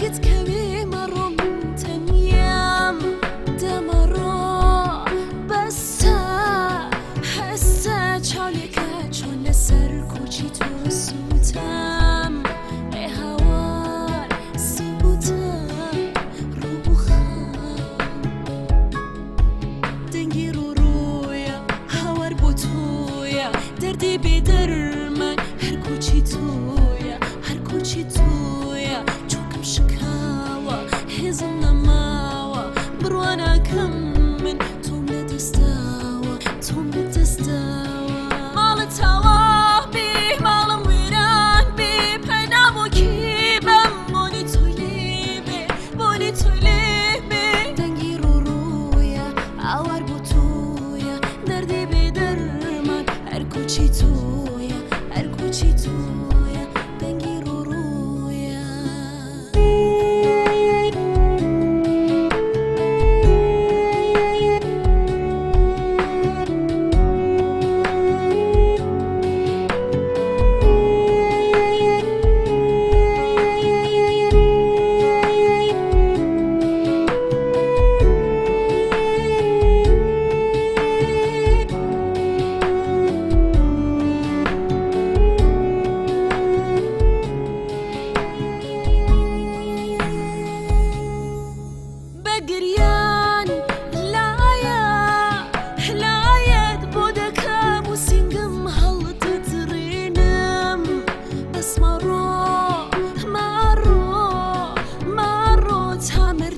تتكوي مرم تنيام دمرا بس حسا چالکا چون سر کوچی تو سوتم هوار سبوتم رو بخم دنگی رویا هوار بوتویا دردی بدرمن هر کوچی تویا هر کوچی تویا چوکم شکاوا هزم نماوا بروانا کم من توم ندستاوا توم ندستاوا مال توا بی مالم ویران بی پنامو کیبم بونی تولی بی دنگی رویا آوار بوتویا دردی بدرمان هر کوچی تویا هر کوچی تویا دنگی رویا بقريان لايد بودكا موسينقم هل تترينم بس مرو تامر